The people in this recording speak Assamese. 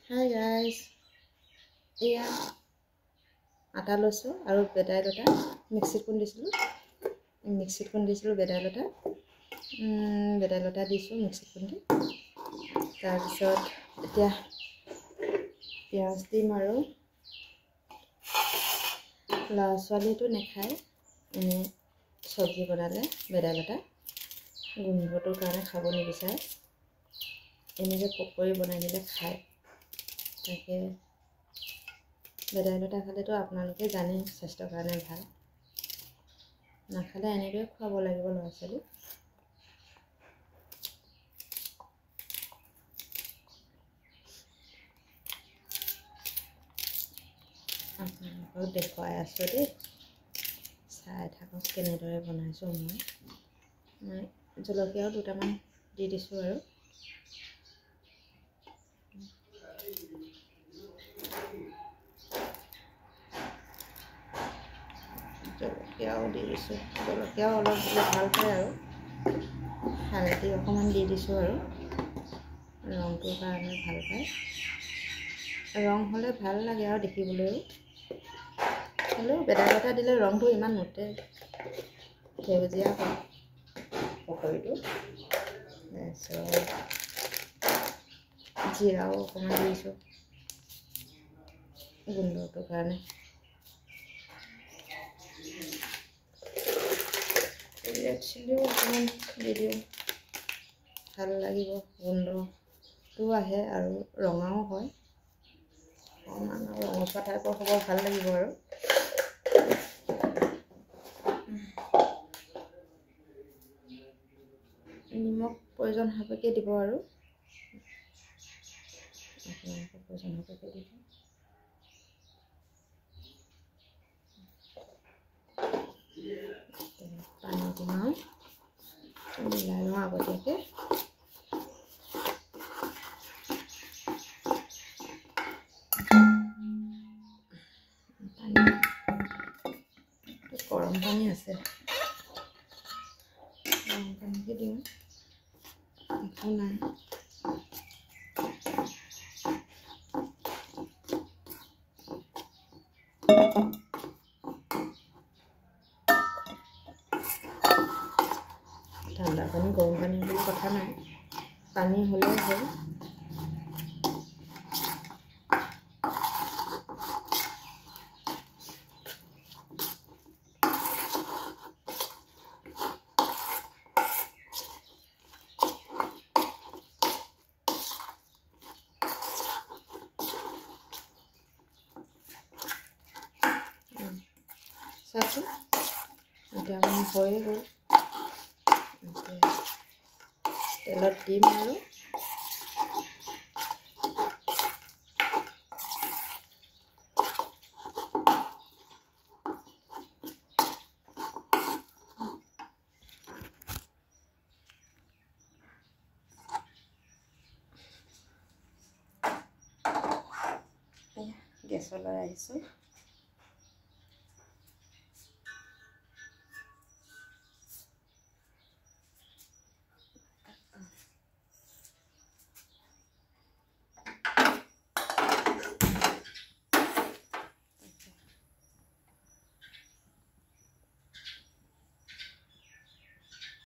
Hi guys, এয়া আটা লৈছোঁ আৰু বেদাইলতা মিক্সিত খুন্দিছিলোঁ বেদাইলতা দিছোঁ মিক্সিত খুন্দি। তাৰপিছত এতিয়া পিঁয়াজ দিম আৰু ল'ৰা ছোৱালীটো নাখায় এনে চব্জি বনালে বেদাইলতা গোন্ধটোৰ কাৰণে খাব নিবিচাৰে, এনেকৈ পকৰি বনাই দিলে খায়। তাকে বেদাইলতা খালেতো আপোনালোকে জানেই স্বাস্থ্যৰ কাৰণে ভাল, নাখালে এনেকৈ খুৱাব লাগিব ল'ৰা ছোৱালীক। আপোনালোকক দেখুৱাই আছোঁ দেই, চাই থাকক কেনেদৰে বনাইছোঁ। মই জলকীয়াও দুটামান দি দিছোঁ আৰু জলকীয়াও অলপ দিলে ভাল পায় আৰু হালধি অকণমান দি দিছোঁ আৰু ৰংটোৰ কাৰণে ভাল পায়। ৰং হ'লে ভাল লাগে আৰু দেখিবলৈও, হ'লেও বেদাইলতা দিলে ৰংটো ইমান নুঠে, সেউজীয়া হয় পকৰিটো। তাৰপিছত জিৰাও অকণমান দিছোঁ গোন্ধটোৰ কাৰণে। ৰেড চিলিও অকণমান দি দিওঁ, ভাল লাগিব, গোন্ধটো আহে আৰু ৰঙাও হয়, অকণমান ৰঙচুৱা টাইপৰ হ'ব, ভাল লাগিব আৰু। নিমখ প্ৰয়োজন সাপেক্ষে দিব আৰু আপোনালোকৰ প্ৰয়োজন সাপেক্ষে দিব। পানী দিম আৰু মিলাই লওঁ আগতীয়াকৈ। গৰম পানী আছে, গৰম পানীকে দিওঁ, একো নাই। ঠাণ্ডা পানী গৰম পানী বুলি কথা নাই, পানী হ'লেও হ'ল। চাওকচোন এতিয়া মানে হৈয়ে গ'ল। তেলত দিম আৰু গেছলৈ আহিছোঁ।